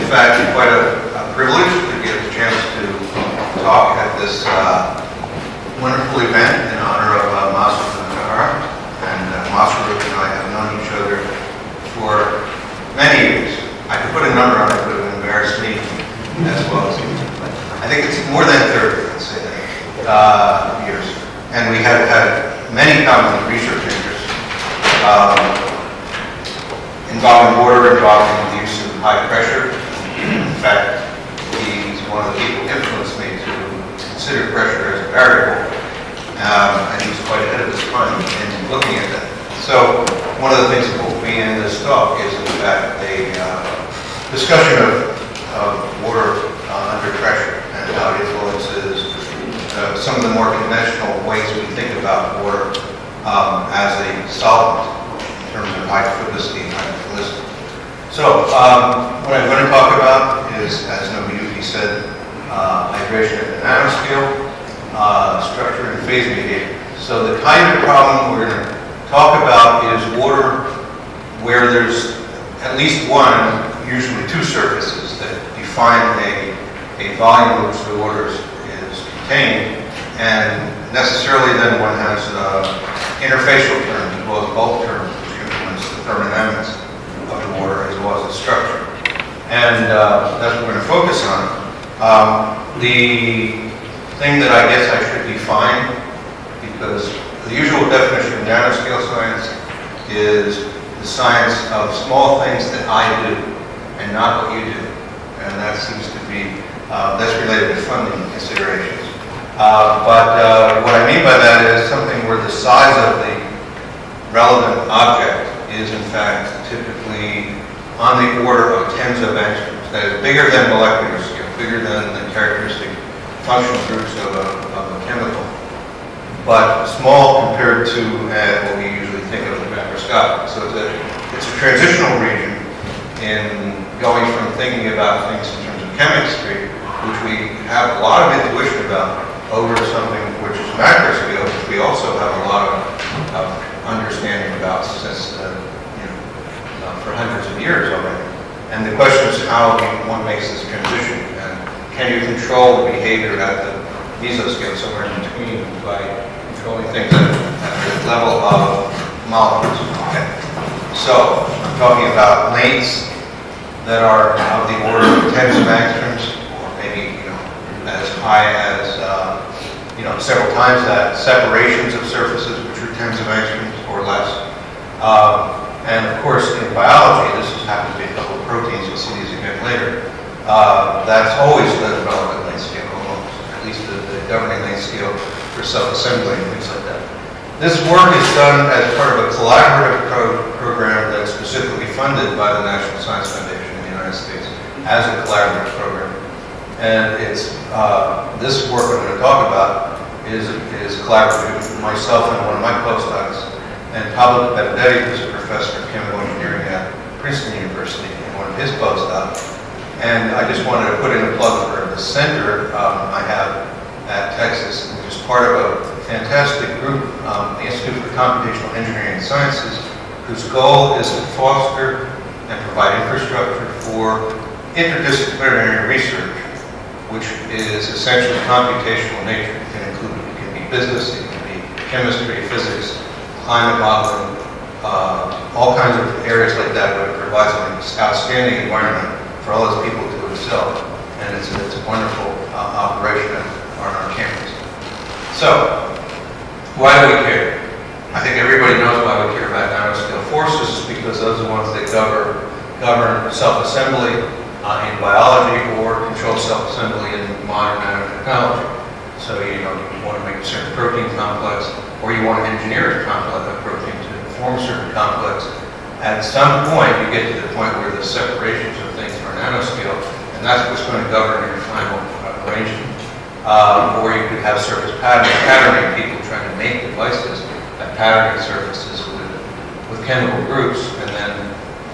fact, quite a privilege to get a chance to talk at this wonderful event in honor of Masaru Nakahara. And Masaru and I have known each other for many years. I could put a number on it, but it would embarrass me as well as you. I think it's more than 30, let's say that, years. And we have had many common research interests involving water, involving the use of high pressure. In fact, he's one of the people who influenced me to consider pressure as a variable. And he was quite ahead of his time in looking at that. So one of the things that will be in this talk is, in fact, a discussion of water under pressure and how it influences some of the more conventional ways we think about water as a solvent in terms of hydrophobicity and hydrophilicity. So what I'm going to talk about is, as Nobuyuki said, hydration at the nanoscale, structure and phase mediator. So the kind of problem we're going to talk about is water where there's at least one, usually two surfaces that define a volume in which the water is contained, and necessarily then one has interfacial terms as well as bulk terms, which influence the thermodynamics of the water as well as its structure. And that's what we're going to focus on. The thing that I guess I should define, because the usual definition of nanoscale science is the science of small things that I do and not what you do. And that seems to be, that's related to funding considerations. But what I mean by that is something where the size of the relevant object is in fact typically on the order of tens of angstroms. That is bigger than molecular scale, bigger than the characteristic functional groups of a chemical, but small compared to what we usually think of as macroscopic. So it's a transitional region in going from thinking about things in terms of chemistry, which we have a lot of intuition about, over something which is macroscale, which we also have a lot of understanding about since for hundreds of years already. And the question is how one makes this transition, and can you control the behavior at the mesoscale, somewhere in between, by controlling things at the level of molecules. Okay. So I'm talking about lengths that are of the order of tens of angstroms, or maybe as high as several times that, separations of surfaces which are tens of angstroms or less. And of course, in biology, this just happens to be a couple of proteins. You'll see these again later. That's always the relevant length scale, almost, at least the governing length scale for self-assembly and things like that. This work is done as part of a collaborative program that's specifically funded by the National Science Foundation in the United States as a collaborative program. And it's this work I'm going to talk about is collaborative with myself and one of my postdocs, and Pablo Benedetti, who's a professor of chemical engineering at Princeton University, and one of his postdocs. And I just wanted to put in a plug for the center I have at Texas, which is part of a fantastic group, the Institute for Computational Engineering and Sciences, whose goal is to foster and provide infrastructure for interdisciplinary research, which is essentially computational in nature. It can be business, it can be chemistry, physics, climate modeling, all kinds of areas like that, but it provides an outstanding environment for all those people to excel. And it's a wonderful operation on our campus. So, why do we care? I think everybody knows why we care about nanoscale forces, because those are the ones that govern self-assembly in biology or control self-assembly in modern nanotechnology. So you want to make a certain protein complex, or you want to engineer a protein to form a certain complex. At some point, you get to the point where the separations of things are nanoscale, and that's what's going to govern your final arrangement. Or you could have surface patterning, people trying to make devices at patterning surfaces with chemical groups, and then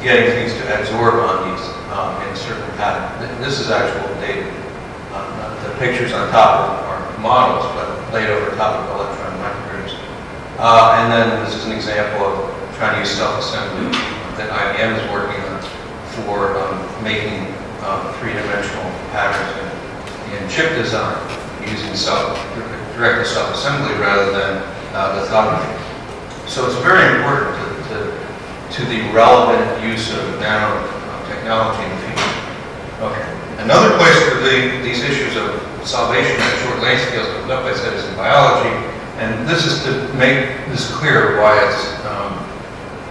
getting things to adsorb on these in a certain pattern. This is actual data. The pictures on top are models, but laid over top of electron micrographs. And then this is an example of trying to use self-assembly that IBM is working on for making three-dimensional patterns in chip design using directed self-assembly rather than lithography. So it's very important to the relevant use of nanotechnology in the future. Okay. Another place where these issues of salvation at short length scales comes up, I said, is in biology, and this is to make this clear why it's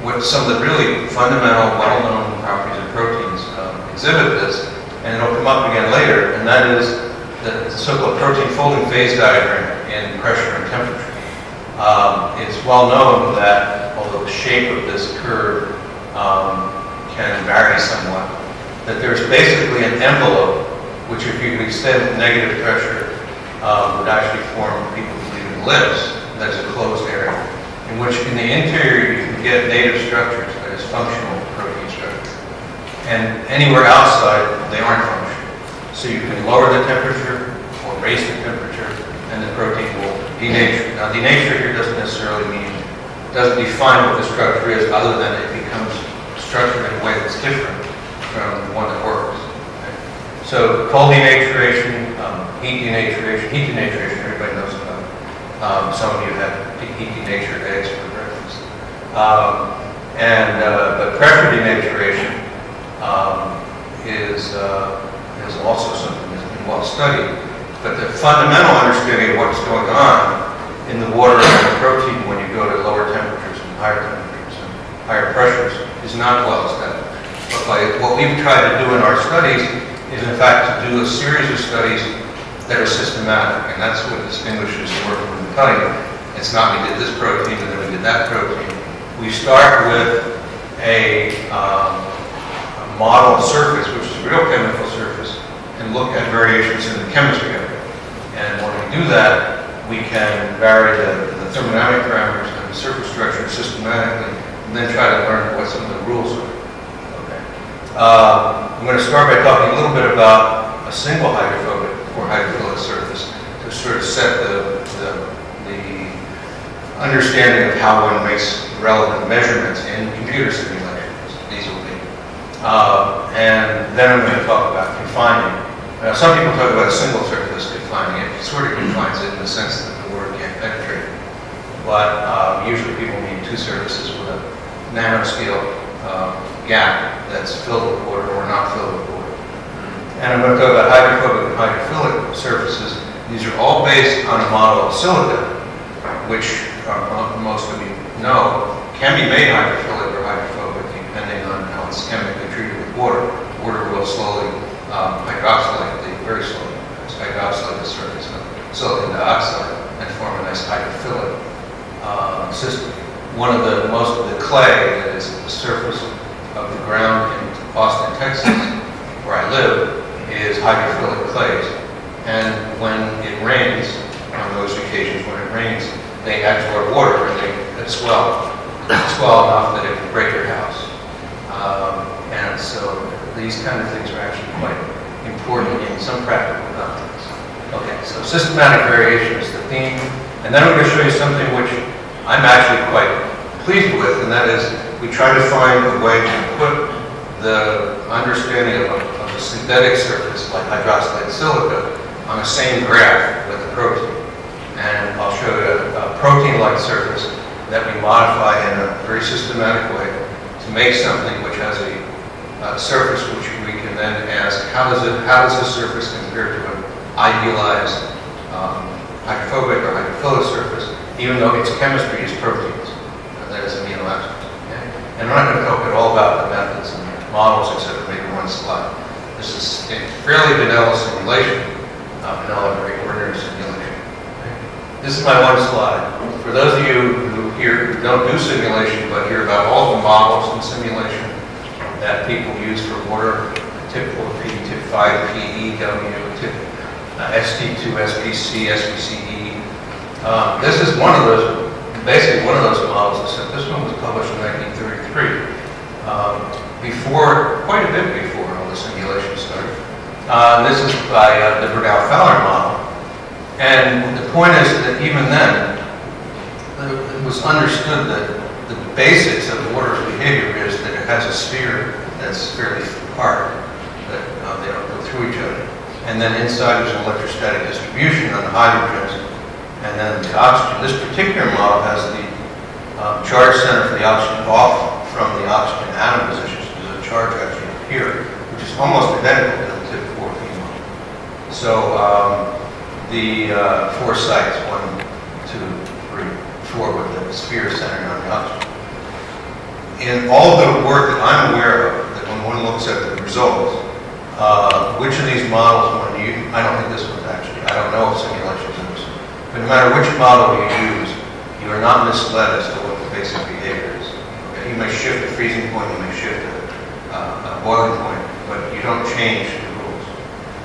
what some of the really fundamental, well-known properties of proteins exhibit this, and it'll come up again later, and that is the so-called protein folding phase diagram in pressure and temperature. It's well known that although the shape of this curve can vary somewhat, that there's basically an envelope which, if you could extend at negative pressure, would actually form what people believe in ellipse. That is a closed area, in which in the interior you can get native structures, that is functional protein structures. And anywhere outside, they aren't functional. So you can lower the temperature or raise the temperature, and the protein will denature. Now, denature here doesn't necessarily mean, doesn't define what the structure is, other than it becomes structured in a way that's different from the one that works. Okay? So cold denaturation, heat denaturation, everybody knows about it. Some of you have heat denatured eggs for breakfast. But pressure denaturation is also something that's been well studied. But the fundamental understanding of what's going on in the water and the protein when you go to lower temperatures and higher temperatures and higher pressures is not well established. But what we've tried to do in our studies is, in fact, to do a series of studies that are systematic, and that's what distinguishes the work from the cutting. It's not we did this protein and then we did that protein. We start with a model surface, which is a real chemical surface, and look at variations in the chemistry of it. And when we do that, we can vary the thermodynamic parameters and the surface structure systematically, and then try to learn what some of the rules are. Okay. I'm going to start by talking a little bit about a single hydrophobic or hydrophilic surface to sort of set the understanding of how one makes relevant measurements in computer simulations. These will be. And then I'm going to talk about confining. Now, some people talk about a single surface confining it. It sort of confines it in the sense that the water can't penetrate. But usually people mean two surfaces with a nanoscale gap that's filled with water or not filled with water. And I'm going to talk about hydrophobic and hydrophilic surfaces. These are all based on a model of silica, which most of you know can be made hydrophilic or hydrophobic depending on how it's chemically treated with water. Water will slowly hydroxylate, very slowly. It's hydroxylate the surface of silicon dioxide and form a nice hydrophilic system. One of the clay that is at the surface of the ground in Austin, Texas, where I live, is hydrophilic clays. And when it rains, on those occasions when it rains, they absorb water and they swell enough that it can break your house. And so these kind of things are actually quite important in some practical contexts. Okay, so systematic variation is the theme. And then I'm going to show you something which I'm actually quite pleased with, and that is we try to find a way to put the understanding of a synthetic surface like hydroxylated silica on the same graph with the protein. And I'll show you a protein-like surface that we modify in a very systematic way to make something which has a surface which we can then ask, how does this surface compare to an idealized hydrophobic or hydrophilic surface, even though its chemistry is proteins, that is amino acids. Okay? And I'm not going to talk at all about the methods and the models except for maybe one slide. This is a fairly vanilla simulation, vanilla, very ordinary simulation. Okay? This is my one slide. For those of you who don't do simulation but hear about all the models in simulation that people use for water, typical P, tip 5, PE, W, tip ST2, SPC, SPCE. This is one of those, basically one of those models, except this one was published in 1933, quite a bit before all the simulation started. This is by the Burdell-Fowler model. And the point is that even then, it was understood that the basics of water's behavior is that it has a sphere that's fairly hard, that the to each other. And then inside there's an electrostatic distribution on the hydrogens, and then the oxygen. This particular model has the charge center for the oxygen off from the oxygen atom position, so there's a charge actually up here, which is almost identical to the tip 4P model. So the 4 sites, 1, 2, 3, 4, with the sphere centered on the oxygen. In all the work that I'm aware of, that when one looks at the results, which of these models one you, I don't think this one's actually, I don't know if simulations in this one, but no matter which model you use, you are not misled as to what the basic behavior is. Okay? You may shift the freezing point, you may shift a boiling point, but you don't change the rules.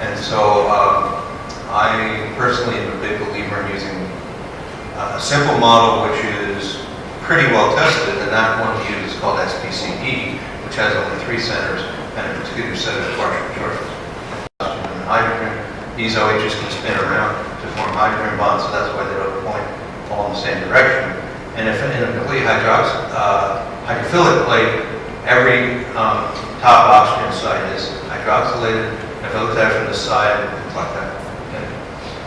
And so I personally am a big believer in using a simple model which is pretty well tested, and that one we use is called SPCE, which has only 3 centers and a particular set of partial charges. And hydrogen, these OHs can spin around to form hydrogen bonds, so that's why they don't point all in the same direction. And if in a complete hydrophilic plate, every top oxygen site is hydroxylated. If I look at it from the side, it's like that. Okay?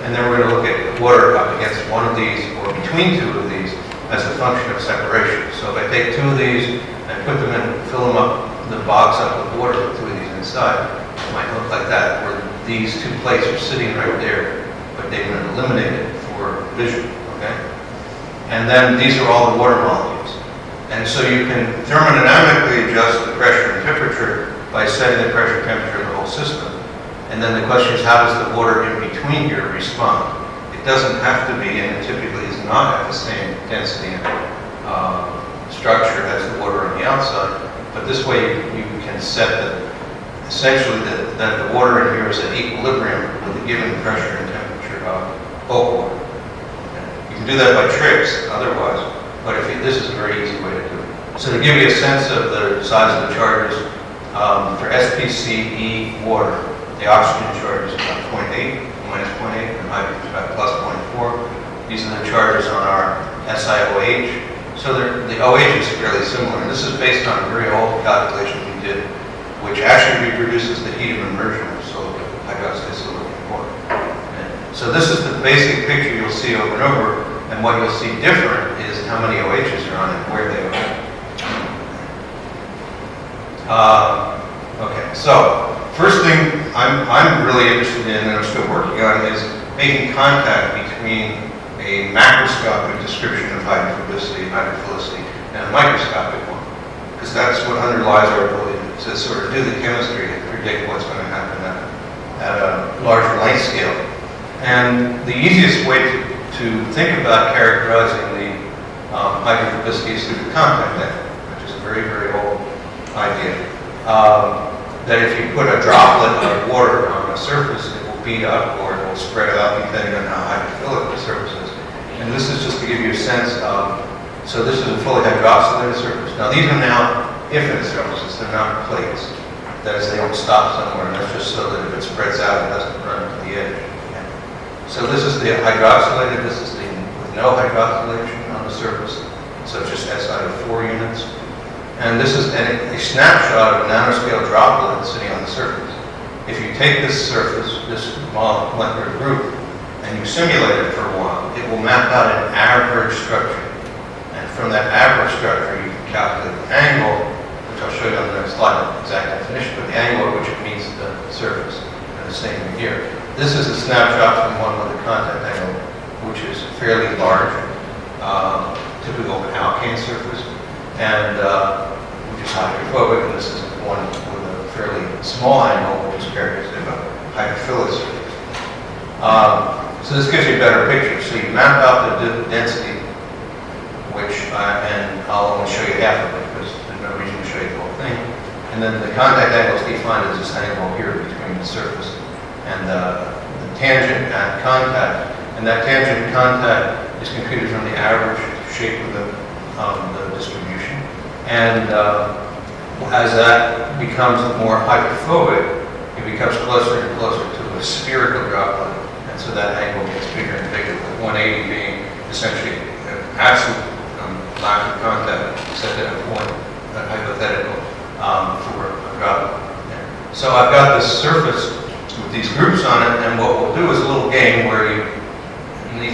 And then we're going to look at water up against one of these or between 2 of these as a function of separation. So if I take 2 of these and put them in, fill them up, the box up with water with 2 of these inside, it might look like that, where these 2 plates are sitting right there, but they've been eliminated for vision. Okay? And then these are all the water molecules. And so you can thermodynamically adjust the pressure and temperature by setting the pressure temperature of the whole system. And then the question is, how does the water in between here respond? It doesn't have to be, and it typically is not at the same density and structure as the water on the outside. But this way you can set essentially that the water in here is at equilibrium with a given pressure and temperature of bulk water. You can do that by tricks otherwise, but this is a very easy way to do it. So to give you a sense of the size of the charges, for SPCE water, the oxygen charge is about 0.8, minus 0.8, and hydrogen is about plus 0.4. These are the charges on our SiOH. So the OH is fairly similar, and this is based on a very old calculation we did, which actually reproduces the heat of immersion of silicon, hydroxide silicon water. So this is the basic picture you'll see over and over, and what you'll see different is how many OHs are on it, where they are. Okay, so first thing I'm really interested in, and I'm still working on, is making contact between a macroscopic description of hydrophilicity and a microscopic one, because that's what underlies our ability to sort of do the chemistry and predict what's going to happen at a larger length scale. And the easiest way to think about characterizing the hydrophilicity is through the contact angle, which is a very, very old idea. That if you put a droplet of water on a surface, it will beat up or it will spread out depending on how hydrophilic the surface is. And this is just to give you a sense of, so this is a fully hydroxylated surface. Now these are now infinite surfaces, they're not plates. That is, they don't stop somewhere, and that's just so that if it spreads out, it doesn't run to the edge. Okay. So this is the hydroxylated, this is the with no hydroxylation on the surface, so just SiO4 units. And this is a snapshot of a nanoscale droplet sitting on the surface. If you take this surface, this molecular group, and you simulate it for a while, it will map out an average structure. And from that average structure, you can calculate the angle, which I'll show you on the next slide, the exact definition, but the angle at which it meets the surface. And the same thing here. This is a snapshot from one with a contact angle, which is fairly large, typical alkane surface. And which is hydrophobic, and this is one with a fairly small angle, which is characteristic of hydrophilic surface. So this gives you a better picture. So you map out the density, which, and I'll only show you half of it because there's no reason to show you the whole thing. And then the contact angle is defined as this angle here between the surface and the tangent at contact. And that tangent contact is computed from the average shape of the distribution. And as that becomes more hydrophobic, it becomes closer and closer to a spherical droplet. And so that angle gets bigger and bigger, with 180 being essentially an absolute lack of contact, except at a point, hypothetical, for a droplet. So I've got this surface these groups on it, and what we'll do is a little game where you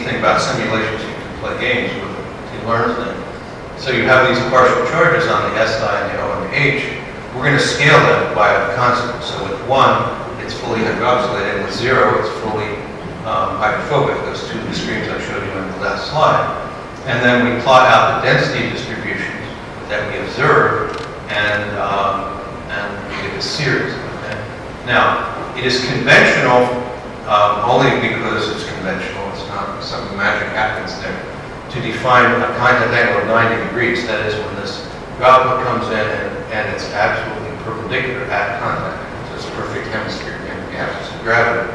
think about simulations, you can play games with it to learn things. So you have these partial charges on the SI and the O and the H. We're going to scale them by a constant. So with 1, it's fully hydroxylated, and with 0, it's fully hydrophobic, those two extremes I showed you in the last slide. And then we plot out the density distributions that we observe, and we get a series. Okay? Now, it is conventional only because it's conventional. It's not some magic happens there. To define a contact angle of 90 degrees, that is when this droplet comes in and it's absolutely perpendicular at contact. So it's a perfect hemisphere in the absence of gravity.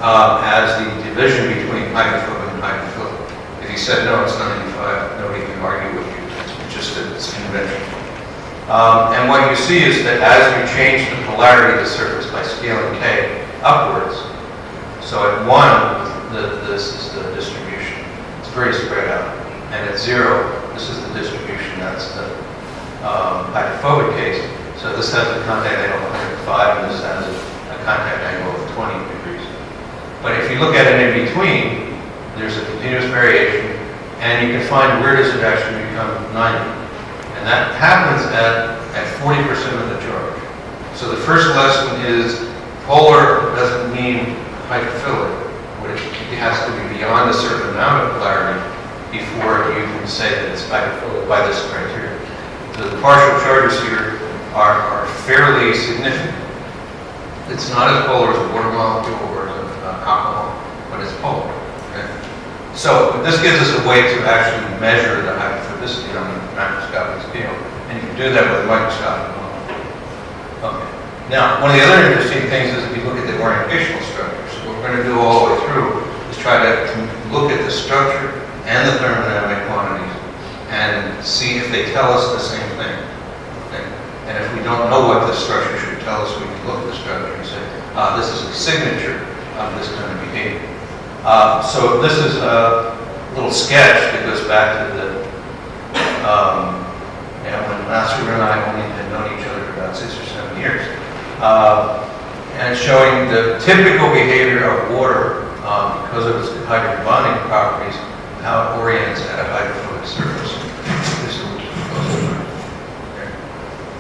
As the division between hydrophobic and hydrophilic. If you said no, it's 95, nobody can argue with you. It's just that it's conventional. And what you see is that as you change the polarity of the surface by scaling K upwards, so at 1, this is the distribution. It's very spread out. And at 0, this is the distribution. That's the hydrophobic case. So this has a contact angle of 105, and this has a contact angle of 20 degrees. But if you look at it in between, there's a continuous variation, and you can find where does it actually become 90. And that happens at 40% of the charge. So the first lesson is polar doesn't mean hydrophilic, which it has to be beyond a certain amount of polarity before you can say that it's hydrophilic by this criteria. So the partial charges here are fairly significant. It's not as polar as a water molecule or as alcohol, but it's polar. Okay? So this gives us a way to actually measure the hydrophobicity on the macroscopic scale, and you can do that with a microscopic model. Okay. Now, one of the other interesting things is if you look at the orientational structure. So what we're going to do all the way through is try to look at the structure and the thermodynamic quantities and see if they tell us the same thing. Okay? And if we don't know what the structure should tell us, we can look at the structure and say, this is a signature of this kind of behavior. So this is a little sketch that goes back to the, when Master and I only had known each other for about 6 or 7 years. And showing the typical behavior of water because of its hydrogen bonding properties, how it orients at a hydrophobic surface.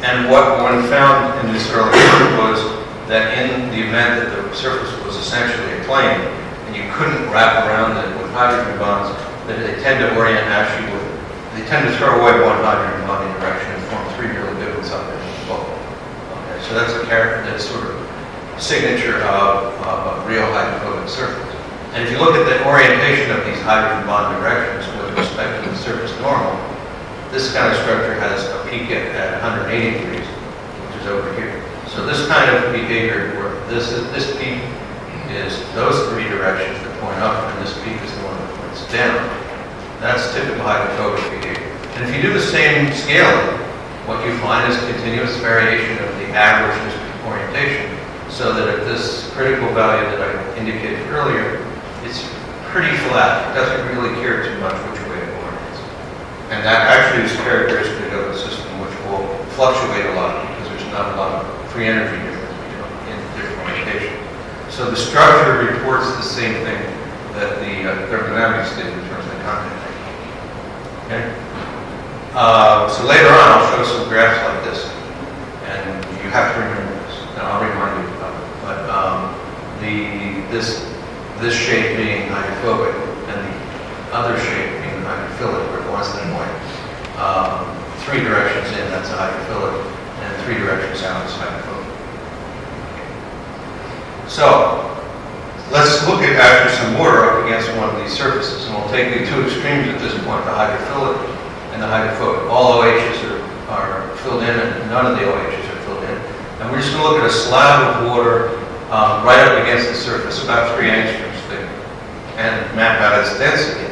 And what one found in this early work was that in the event that the surface was essentially a plane, and you couldn't wrap around it with hydrogen bonds, that they tend to orient actually with, they tend to throw away one hydrogen bond in direction and form 3 really good ones up in the bubble. Okay, so that's a character, that's sort of signature of a real hydrophobic surface. And if you look at the orientation of these hydrogen bond directions with respect to the surface normal, this kind of structure has a peak at 180 degrees, which is over here. So this kind of behavior, where this peak is those 3 directions that point up, and this peak is the one that points down. That's typical hydrophobic behavior. And if you do the same scaling, what you find is continuous variation of the average orientation, so that at this critical value that I indicated earlier, it's pretty flat. It doesn't really care too much which way it orients. And that actually is characteristic of a system which will fluctuate a lot because there's not a lot of free energy difference in different orientation. So the structure reports the same thing that the thermodynamics did in terms of the contact angle. Okay? So later on I'll show some graphs like this, and you have to remember this, and I'll remind you about it. But this shape being hydrophobic and the other shape being hydrophilic, where it was then white. 3 directions in, that's a hydrophilic, and 3 directions out is hydrophobic. So let's look at actually some water up against one of these surfaces, and we'll take the 2 extremes at this point, the hydrophilic and the hydrophobic. All OHs are filled in, and none of the OHs are filled in. And we're just going to look at a slab of water right up against the surface, about 3 angstroms thick, and map out its density.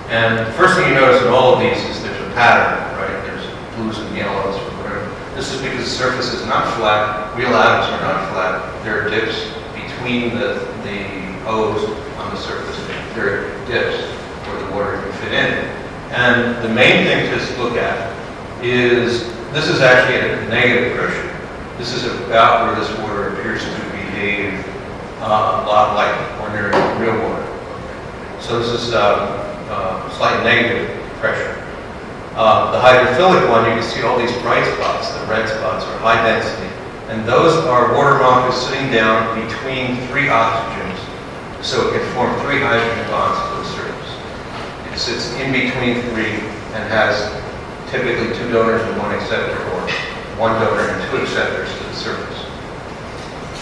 And the first thing you notice in all of these is there's a pattern, right? There's blues and yellows or whatever. This is because the surface is not flat. Real atoms are not flat. There are dips between the O's on the surface. There are dips where the water can fit in. And the main thing to look at is, this is actually at a negative pressure. This is about where this water appears to behave a lot like ordinary real water. So this is slight negative pressure. The hydrophilic one, you can see all these bright spots, the red spots are high density. And those are water molecules sitting down between 3 oxygens, so it can form 3 hydrogen bonds to the surface. It sits in between 3 and has typically 2 donors and 1 acceptor, or 1 donor and 2 acceptors to the surface.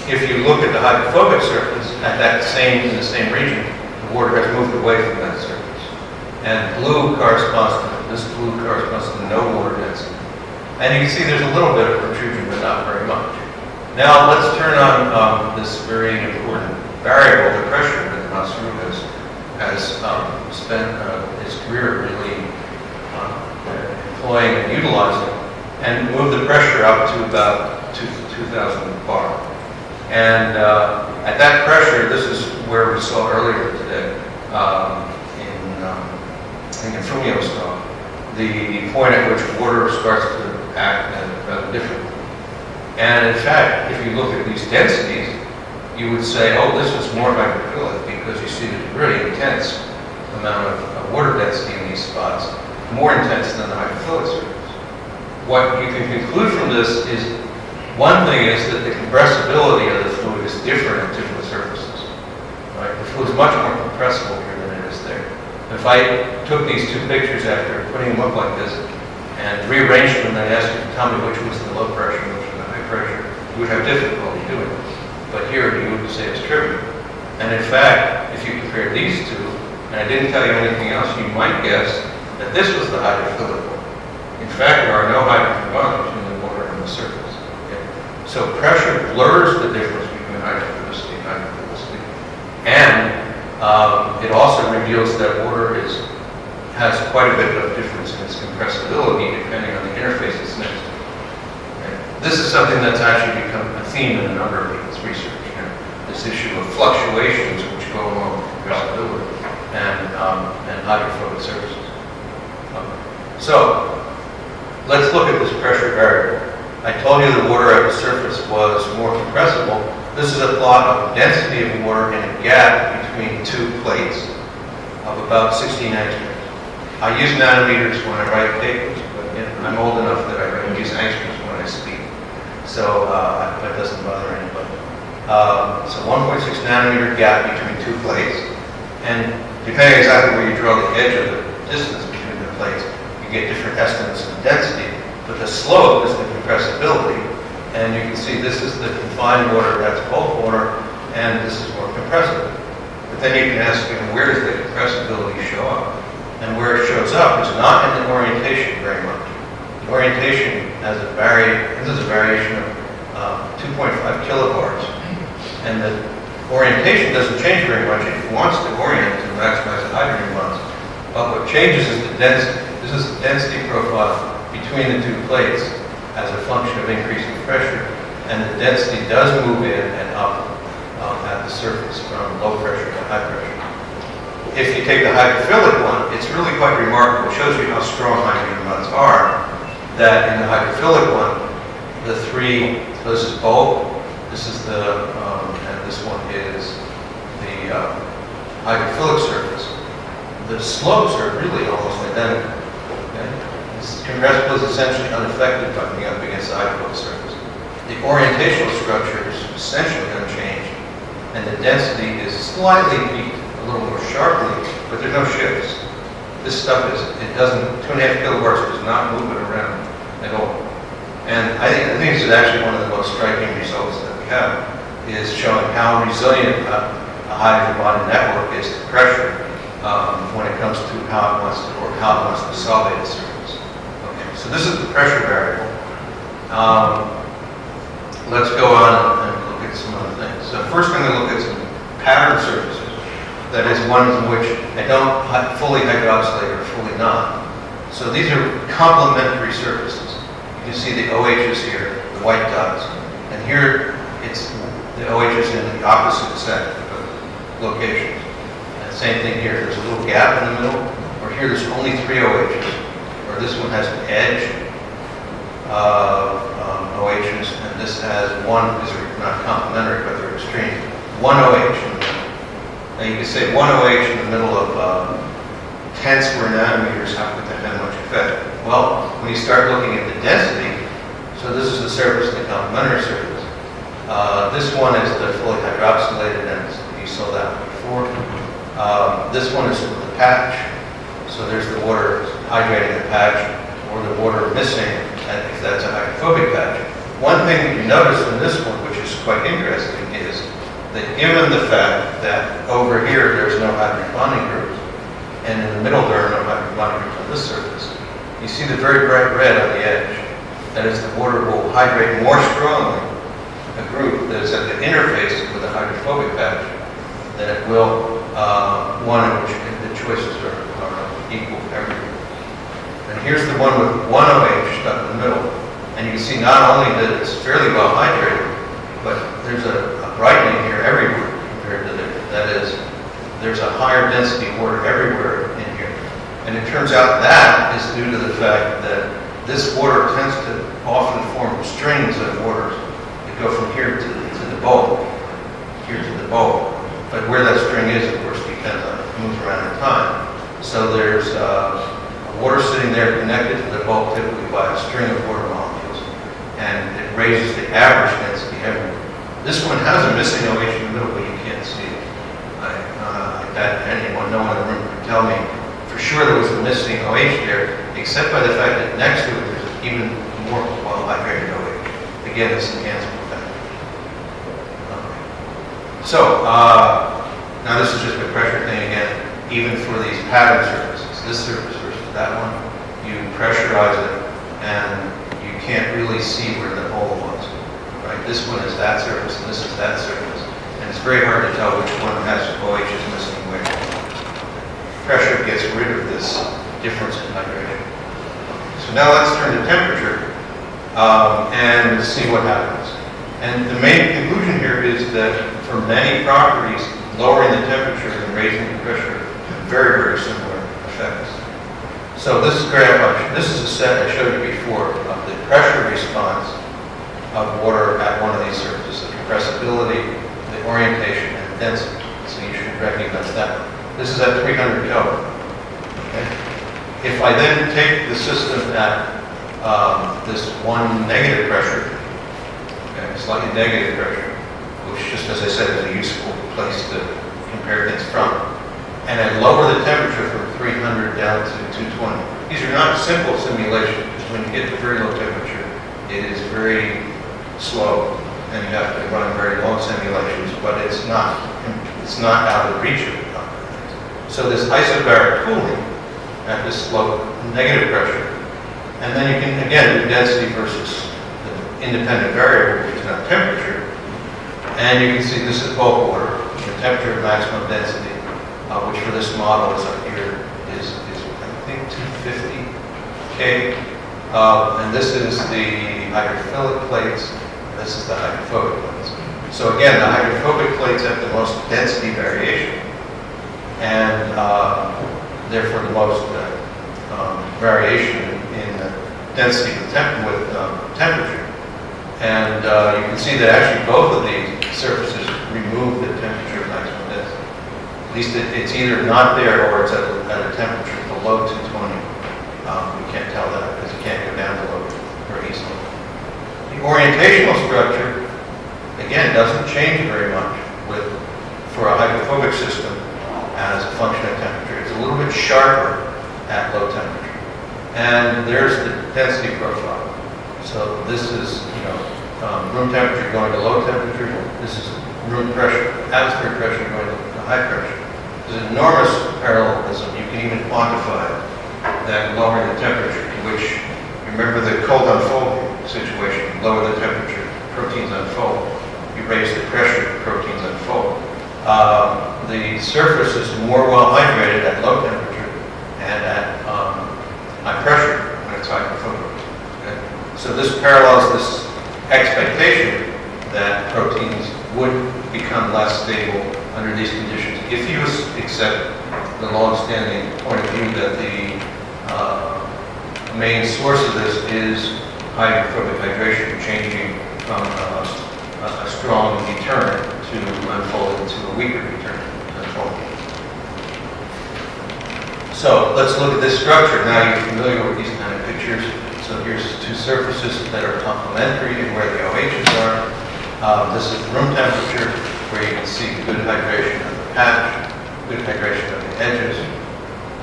If you look at the hydrophobic surface in the same region, the water has moved away from that surface. And blue corresponds to no water density. And you can see there's a little bit of protrusion, but not very much. Now let's turn on this very important variable, the pressure, that Masaru has spent his career really employing and utilizing, and move the pressure up to about 2,000 bar. And at that pressure, this is where we saw earlier today in Fumio's talk, the point at which water starts to act differently. And in fact, if you look at these densities, you would say, oh, this is more hydrophilic, because you see there's really intense amount of water density in these spots, more intense than the hydrophilic surface. What you can conclude from this is, one thing is that the compressibility of the fluid is different at different surfaces. Right? The fluid is much more compressible here than it is there. If I took these 2 pictures after putting them up like this and rearranged them and asked you to tell me which was the low pressure and which was the high pressure, you would have difficulty doing it. But here you would say it's trivial. And in fact, if you compare these 2, and I didn't tell you anything else, you might guess that this was the hydrophilic one. In fact, there are no hydrogen bonds between the water and the surface. Okay? So pressure blurs the difference between hydrophilicity and hydrophilicity. And it also reveals that water has quite a bit of difference in its compressibility depending on the interface it's next to. Okay? This is something that's actually become a theme in a number of people's research. This issue of fluctuations which go along with compressibility and hydrophobic surfaces. So let's look at this pressure variable. I told you the water at the surface was more compressible. This is a plot of density of water in a gap between 2 plates of about 60 nanometers. I use nanometers when I write papers, but I'm old enough that I use angstroms when I speak. So that doesn't bother anybody. So 1.6 nanometer gap between 2 plates. And depending exactly where you draw the edge of the distance between the plates, you get different estimates of density. But the slope is the compressibility. And you can see this is the confined water, that's bulk water, and this is more compressible. But then you can ask, where does the compressibility show up? And where it shows up is not in the orientation very much. The orientation has a variation of 2.5 kilobars. And the orientation doesn't change very much. It wants to orient to maximize the hydrogen bonds. But what changes is the density. This is the density profile between the 2 plates as a function of increasing pressure, and the density does move in and up at the surface from low pressure to high pressure. If you take the hydrophilic one, it's really quite remarkable. It shows you how strong hydrogen bonds are, that in the hydrophilic one, the 3, so this is bulk, this is the, and this one is the hydrophilic surface. The slopes are really almost identical. Okay? Compressible is essentially unaffected by being up against the hydrophilic surface. The orientational structure is essentially unchanged, and the density is slightly peaked, a little more sharply, but there's no shifts. This stuff it doesn't, 2.5 kilobars does not move it around at all. And I think this is actually one of the most striking results that we have, is showing how resilient a hydrogen bonded network is to pressure when it comes to how it wants to solvate the surface. Okay, so this is the pressure variable. Let's go on and look at some other things. So first I'm going to look at some pattern surfaces. That is, ones in which I don't fully hydroxylate or fully not. So these are complementary surfaces. You can see the OHs here, the white dots. And here, it's the OHs in the opposite set of locations. And same thing here. There's a little gap in the middle. Or here, there's only 3 OHs. Or this one has an edge of OHs. And this has one, these are not complementary, but they're extreme. 1 OH in the middle. Now you can say 1 OH in the middle of 10 square nanometers, how could that have much effect? Well, when you start looking at the density, so this is the surface and the complementary surface. This one is the fully hydroxylated, and you saw that before. This one is the patch. So there's the water hydrating the patch, or the water missing, if that's a hydrophobic patch. One thing that you notice in this one, which is quite interesting, is that given the fact that over here there's no hydrogen bonding groups, and in the middle there are no hydrogen bonding groups on this surface, you see the very bright red on the edge. That is, the water will hydrate more strongly a group that is at the interface with a hydrophobic patch than it will one in which the choices are equal everywhere. And here's the one with 1 OH stuck in the middle. And you can see not only that it's fairly well hydrated, but there's a brightening here everywhere compared to there. That is, there's a higher density of water everywhere in here. And it turns out that is due to the fact that this water tends to often form strings of waters that go from here to the bulb, here to the bulb. But where that string is, of course, depends on it moves around in time. So there's water sitting there connected to the bulb typically by a string of water molecules, and it raises the average density everywhere. This one has a missing OH in the middle, but you can't see it. No one in the room could tell me for sure there was a missing OH there, except by the fact that next to it there's even more well-hydrated OH. Again, this enhancement effect. So, now this is just a pressure thing again, even for these pattern surfaces. This surface versus that one, you pressurize it and you can't really see where the hole was. Right? This one is that surface and this is that surface. And it's very hard to tell which one has OH is missing where. Pressure gets rid of this difference in hydration. So now let's turn to temperature and see what happens. And the main conclusion here is that for many properties, lowering the temperature and raising the pressure have very, very similar effects. So this graph, this is a set I showed you before of the pressure response of water at one of these surfaces, the compressibility, the orientation, and density. So you should recognize that. This is at 300 Kelvin. Okay? If I then take the system at this one negative pressure, okay, slightly negative pressure, which just as I said is a useful place to compare things from, and I lower the temperature from 300 down to 220. These are not simple simulations, because when you get to very low temperature, it is very slow, and you have to run very long simulations, but it's not out of reach of it. So this isobaric cooling at this low negative pressure, and then you can again do density versus the independent variable, which is not temperature, and you can see this is bulk water, the temperature of maximum density, which for this model is up here is I think 250 K, and this is the hydrophilic plates, and this is the hydrophobic plates. So again, the hydrophobic plates have the most density variation, and therefore the most variation in the density with temperature. And you can see that actually both of these surfaces remove the temperature of maximum density. At least it's either not there or it's at a temperature below 220. We can't tell that because you can't go down below very easily. The orientational structure, again, doesn't change very much for a hydrophobic system as a function of temperature. It's a little bit sharper at low temperature. And there's the density profile. So this is, room temperature going to low temperature. This is room pressure, atmospheric pressure going to high pressure. There's enormous parallelism. You can even quantify that lowering the temperature, which, remember the cold unfolding situation, lower the temperature, proteins unfold. You raise the pressure, proteins unfold. The surface is more well hydrated at low temperature and at high pressure when it's hydrophobic. Okay? So this parallels this expectation that proteins would become less stable under these conditions if you accept the long-standing point of view that the main source of this is hydrophobic hydration changing from a strong deterrent to unfold into a weaker return unfolding. So let's look at this structure. Now you're familiar with these kind of pictures. So here's two surfaces that are complementary and where the OHs are. This is room temperature, where you can see good hydration of the patch, good hydration of the edges.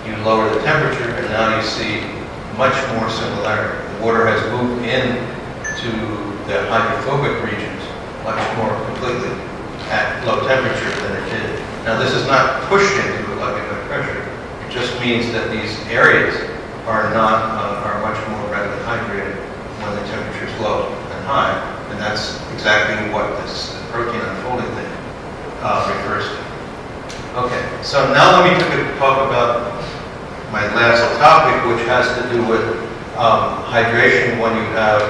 You lower the temperature, and now you see much more similarity. The water has moved in to the hydrophobic regions much more completely at low temperature than it did. Now this is not pushed into it like at pressure. It just means that these areas are much more readily hydrated when the temperature is low and high, and that's exactly what this protein unfolding thing refers to. Okay, so now let me talk about my last topic, which has to do with hydration when you have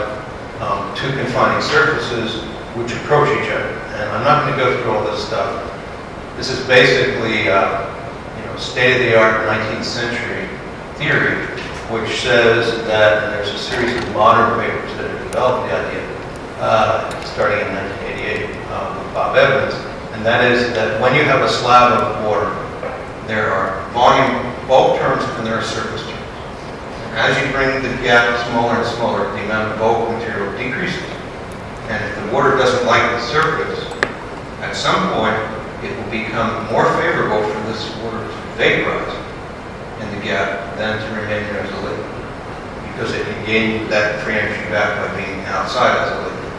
two confining surfaces which approach each other. And I'm not going to go through all this stuff. This is basically state-of-the-art 19th century theory, which says that, and there's a series of modern papers that have developed the idea, starting in 1988 with Bob Evans, and that is that when you have a slab of water, there are volume bulk terms and there are surface terms. And as you bring the gap smaller and smaller, the amount of bulk material decreases. And if the water doesn't like the surface, at some point it will become more favorable for this water to vaporize in the gap than to remain there as a liquid, because it can gain that free energy back by being outside as a liquid.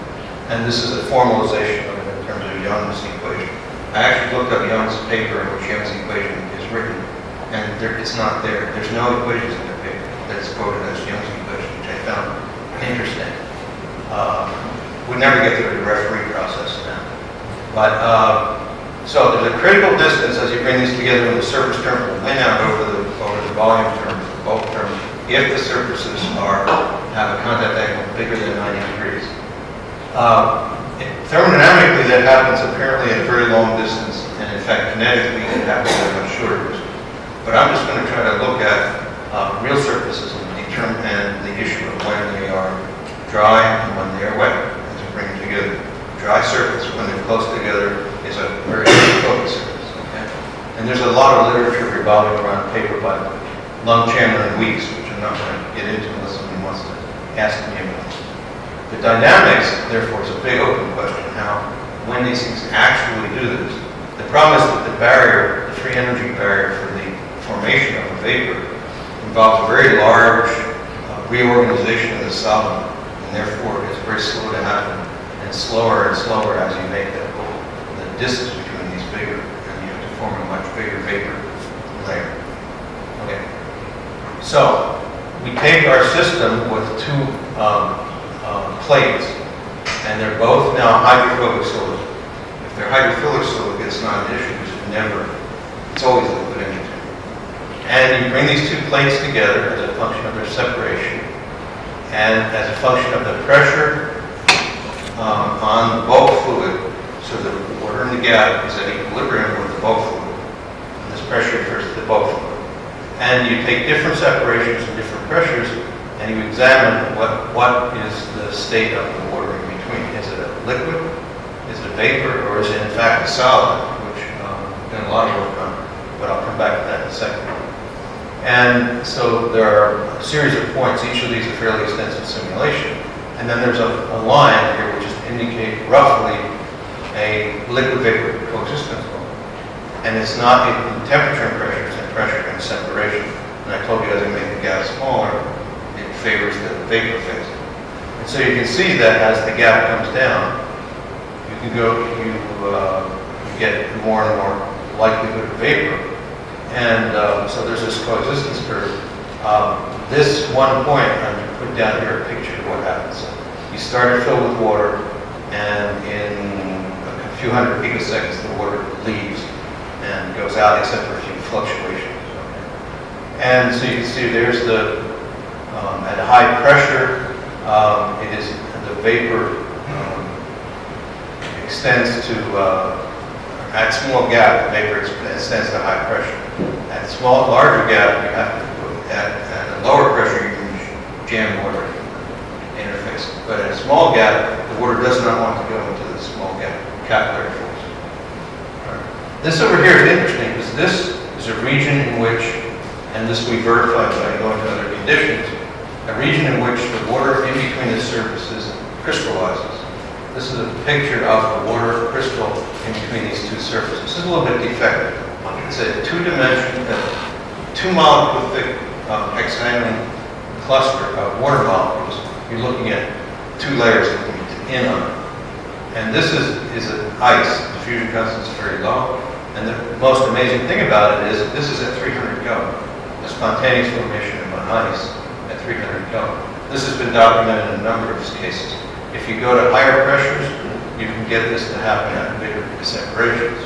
And this is a formalization of it in terms of Young's equation. I actually looked up Young's paper in which Young's equation is written, and it's not there. There's no equations in their paper that's quoted as Young's equation, which I found interesting. We never get through the referee process now. But so there's a critical distance as you bring these together, when the surface term will win out over the volume terms, the bulk terms, if the surfaces have a contact angle bigger than 90 degrees. Thermodynamically, that happens apparently at a very long distance, and in fact, kinetically, it happens at a much shorter distance. But I'm just going to try to look at real surfaces and the issue of when they are dry and when they are wet, as you bring them together. Dry surface, when they're close together, is a very focused surface. Okay? And there's a lot of literature revolving around a paper by Lung, Chandler, and Weeks, which I'm not going to get into unless somebody wants to ask me about it. The dynamics, therefore, is a big open question, when these things actually do this. The problem is that the barrier, the free energy barrier for the formation of a vapor, involves a very large reorganization of the solvent, and therefore it's very slow to happen, and slower as you make the distance between these bigger, and you have to form a much bigger vapor layer. Okay. So we take our system with two plates, and they're both now hydrophobic silicate. If they're hydrophilic silicate, it's not an issue, it's always liquid energy. And you bring these two plates together as a function of their separation, and as a function of the pressure on the bulk fluid, so the water in the gap is at equilibrium with the bulk fluid. And this pressure refers to the bulk fluid. And you take different separations and different pressures, and you examine what is the state of the water in between. Is it a liquid, is it a vapor, or is it in fact a solid, which we've done a lot of work on, but I'll come back to that in a second. And so there are a series of points. Each of these is a fairly extensive simulation. And then there's a line here which is to indicate roughly a liquid-vapor coexistence moment. And it's not in temperature and pressure, it's in pressure and separation. And I told you as I make the gap smaller, it favors the vapor phase. And so you can see that as the gap comes down, you get more and more likelihood of vapor. And so there's this coexistence curve. This one point, I'm going to put down here a picture of what happens. So you start to fill with water, and in a few hundred picoseconds, the water leaves and goes out, except for a few fluctuations. Okay? And so you can see there's the, at high pressure, it is the vapor extends to, at small gap, the vapor extends to high pressure. At larger gap, you have to put, at a lower pressure, you can jam water in the interface. But at a small gap, the water does not want to go into the small gap, capillary force. This over here is interesting because this is a region in which, and this we verified by going to other conditions, a region in which the water in between the surfaces crystallizes. This is a picture of the water crystal in between these two surfaces. This is a little bit defective. It's a two-molecule thick hexagonal cluster of water molecules. You're looking at two layers in on it. And this is an ice. Diffusion constant is very low. And the most amazing thing about it is this is at 300 Kelvin. The spontaneous formation of an ice at 300 Kelvin. This has been documented in a number of cases. If you go to higher pressures, you can get this to happen at bigger separations.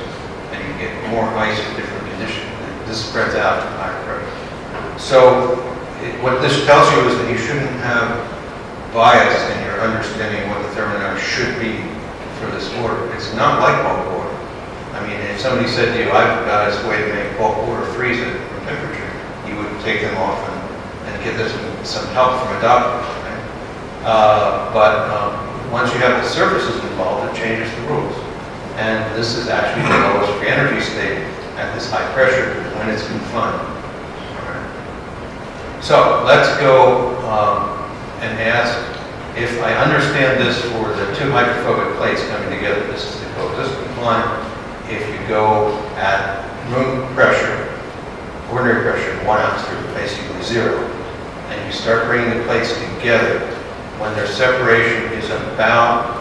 And you get more ice in different conditions. This spreads out at higher pressure. So what this tells you is that you shouldn't have bias in your understanding what the thermodynamics should be for this water. It's not like bulk water. I mean, if somebody said to you, I've got this way to make bulk water freeze at room temperature, you would take them off and get this some help from a doctor. Right? Once you have the surfaces involved, it changes the rules. And this is actually the lowest free energy state at this high pressure when it's confined. Right. So let's go and ask if I understand this for the two hydrophobic plates coming together. This is the coexistence line. If you go at room pressure, ordinary pressure, 1 ounce through basically 0, and you start bringing the plates together, when their separation is about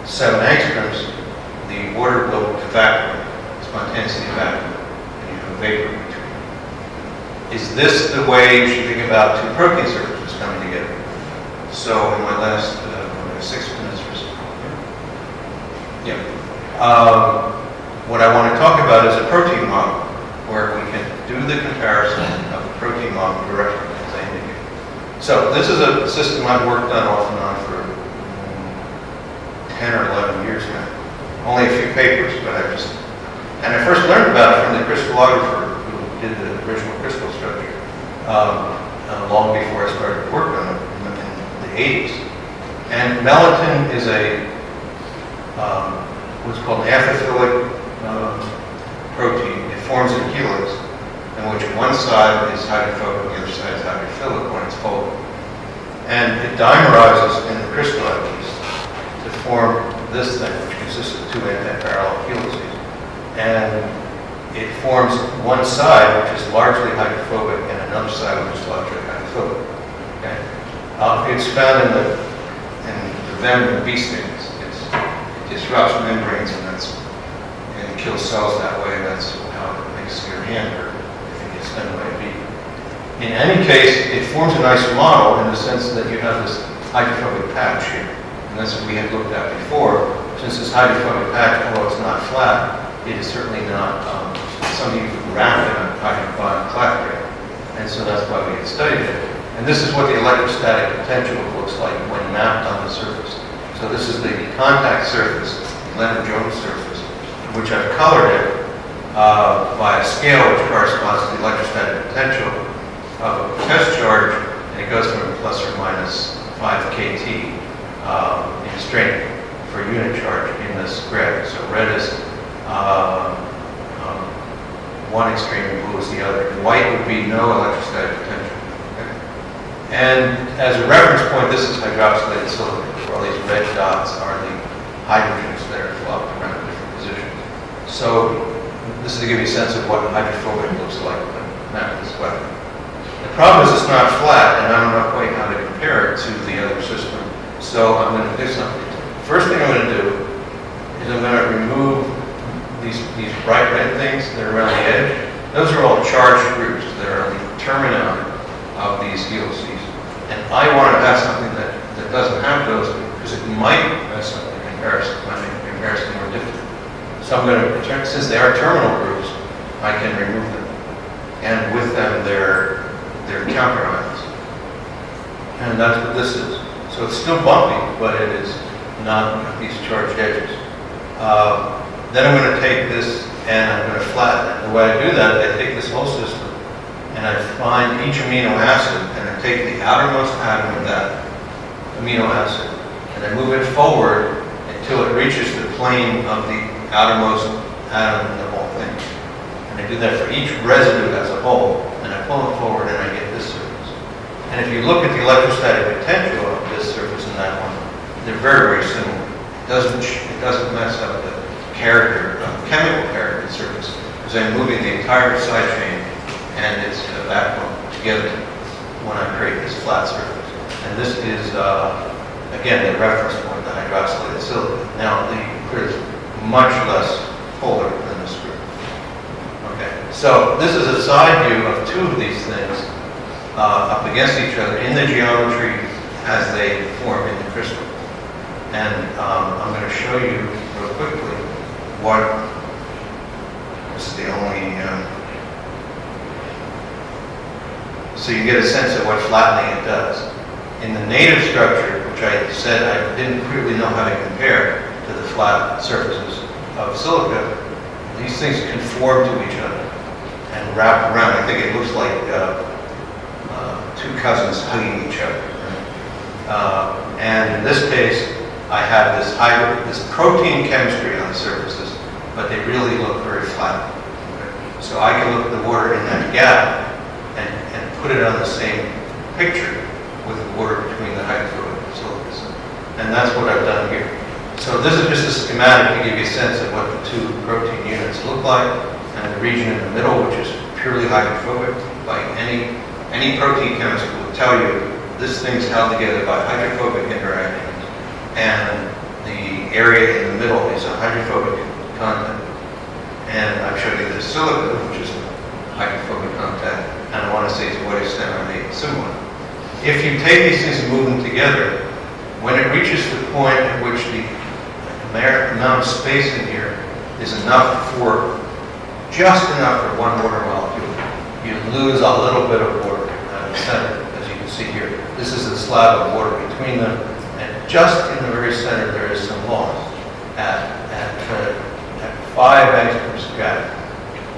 7 angstroms, the water will evaporate, spontaneously evaporate, and you have vapor between. Is this the way you should think about two protein surfaces coming together? So in my last 6 minutes or so, what I want to talk about is a protein model, where we can do the comparison of the protein model directly, as I indicated. So this is a system I've worked on off and on for 10 or 11 years now. Only a few papers, but and I first learned about it from the crystallographer who did the original crystal structure long before I started work on it in the 80s. And melatonin is a what's called an amphiphilic protein. It forms in helix, in which one side is hydrophobic, the other side is hydrophilic when it's folded. And it dimerizes in the crystallite piece to form this thing, which consists of two antiparallel helices. And it forms one side, which is largely hydrophobic, and another side, which is largely hydrophobic. Okay? It's found in the venom of bee stings. It disrupts membranes, and it kills cells that way. That's how it makes your hand hurt if it gets stung by a bee. In any case, it forms a nice model in the sense that you have this hydrophobic patch here. And that's what we had looked at before. Since this hydrophobic patch, although it's not flat, it is certainly not something you can wrap in a hydrophobic collateral. And so that's why we had studied it. And this is what the electrostatic potential looks like when mapped on the surface. So this is the contact surface, the Leonard-Jones surface, which I've colored it by a scale which corresponds to the electrostatic potential of a test charge, and it goes from plus or minus 5 kT in strength for unit charge in this grid. So red is one extreme and blue is the other. And white would be no electrostatic potential. Okay? And as a reference point, this is hydroxylated silicon, where all these red dots are the hydrogens that are flopped around in different positions. So this is to give you a sense of what hydrophobic looks like when mapped this way. The problem is it's not flat, and I don't know quite how to compare it to the other system. So I'm going to do something. First thing I'm going to do is I'm going to remove these bright red things that are around the edge. Those are all charged groups that are the termini of these helices. And I want to have something that doesn't have those, because it might mess up the comparison, might make the comparison more difficult. So I'm going to, since they are terminal groups, I can remove them. And with them, they're counter ions. And that's what this is. So it's still bumpy, but it is not these charged edges. Then I'm going to take this and I'm going to flatten it. The way I do that, I take this whole system and I find each amino acid and I take the outermost atom of that amino acid and I move it forward until it reaches the plane of the outermost atom in the whole thing. And I do that for each residue as a whole, and I pull it forward and I get this surface. And if you look at the electrostatic potential of this surface and that one, they're very, very similar. It doesn't mess up the character, chemical character of the surface, because I'm moving the entire side chain and its backbone together when I create this flat surface. And this is, again, the reference point, the hydroxylated silica. Now, the clear is much less polar than this group. Okay, so this is a side view of two of these things up against each other in the geometry as they form in the crystal. And I'm going to show you real quickly what, this is the only, so you get a sense of what flattening it does. In the native structure, which I said I didn't really know how to compare to the flat surfaces of silica, these things conform to each other and wrap around. I think it looks like two cousins hugging each other. Right? And in this case, I have this protein chemistry on the surfaces, but they really look very flat. Okay? So I can look at the water in that gap and put it on the same picture with the water between the hydrophobic silicas. And that's what I've done here. So this is just a schematic to give you a sense of what the two protein units look like, and the region in the middle, which is purely hydrophobic. Like any protein chemist will tell you, this thing's held together by hydrophobic interactions, and the area in the middle is a hydrophobic content. And I've showed you the silica, which is hydrophobic contact, and I want to say to what extent are they similar. If you take these things and move them together, when it reaches the point at which the amount of space in here is just enough for one water molecule, you lose a little bit of water at the center, as you can see here. This is a slab of water between them, and just in the very center there is some loss at 5 angstroms gap,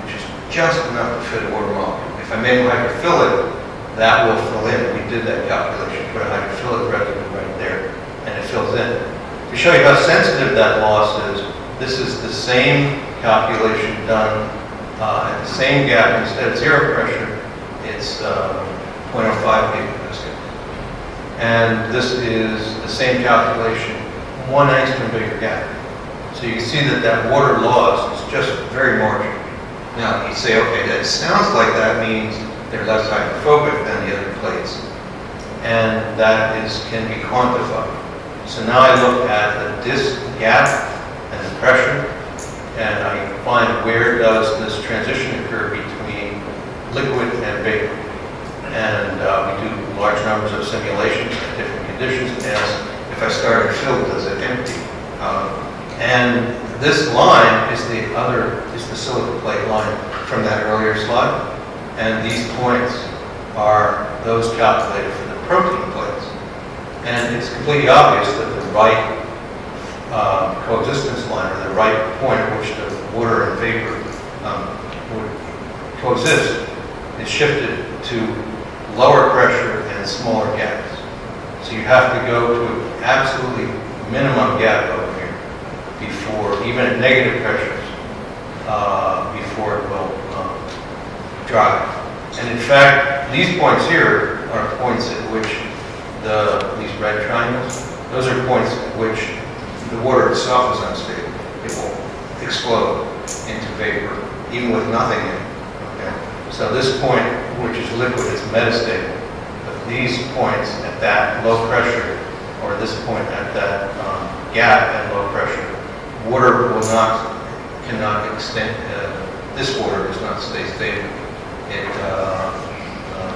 which is just enough to fit a water molecule. If I make a hydrophilic, that will fill in. We did that calculation, put a hydrophilic residue right there, and it fills in. To show you how sensitive that loss is, this is the same calculation done at the same gap. Instead of zero pressure, it's 0.05 gigapascal. And this is the same calculation, 1 angstrom bigger gap. So you can see that that water loss is just very marginal. Now you say, okay, that sounds like that means they're less hydrophobic than the other plates. And that can be quantified. So now I look at the disk gap and the pressure, and I find where does this transition occur between liquid and vapor. And we do large numbers of simulations at different conditions and ask if I start it filled, does it empty? And this line is the silica plate line from that earlier slide. And these points are those calculated for the protein plates. And it's completely obvious that the right coexistence line, or the right point at which the water and vapor would coexist, is shifted to lower pressure and smaller gaps. So you have to go to an absolutely minimum gap over here before, even at negative pressures, before it will dry. And in fact, these points here are points at which these red triangles, those are points at which the water itself is unstable. It will explode into vapor, even with nothing in it. Okay? So this point, which is liquid, is metastable. But these points at that low pressure, or this point at that gap at low pressure, water cannot extend. This water does not stay stable. It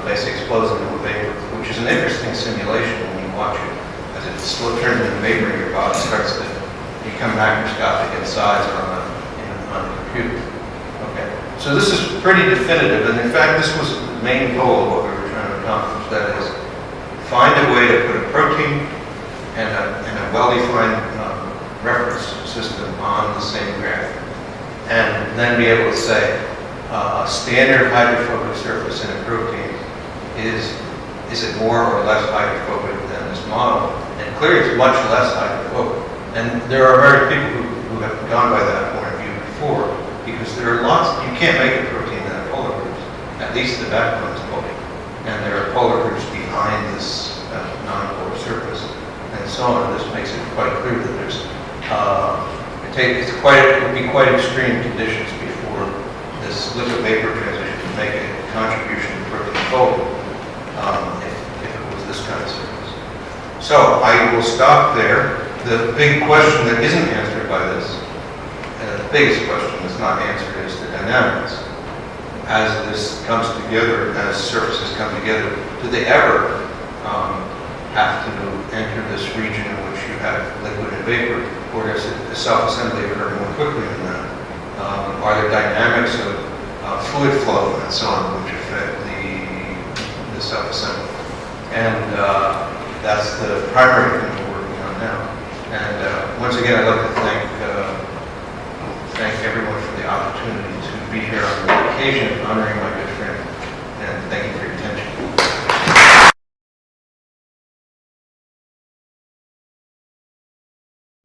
basically explodes into vapor, which is an interesting simulation when you watch it, as it turns into vapor in your body, starts to become macroscopic in size on a computer. Okay, so this is pretty definitive, and in fact, this was the main goal of what we were trying to accomplish. That is, find a way to put a protein and a well-defined reference system on the same graph, and then be able to say a standard hydrophobic surface in a protein is it more or less hydrophobic than this model? And clearly it's much less hydrophobic. And there are very people who have gone by that point of view before, because there are lots, you can't make a protein out of polar groups. At least the backbone is polar. And there are polar groups behind this non-polar surface, and so on. This makes it quite clear that there's, it would be quite extreme conditions before this liquid vapor transition would make a contribution to protein folding, if it was this kind of surface. So I will stop there. The big question that isn't answered by this, the biggest question that's not answered, is the dynamics. As this comes together, as surfaces come together, do they ever have to enter this region in which you have liquid and vapor, or does the self-assembly occur more quickly than that? Are there dynamics of fluid flow and so on which affect the self-assembly? And that's the primary thing we're working on now. And once again, I'd like to thank everyone for the opportunity to be here on the occasion of honoring my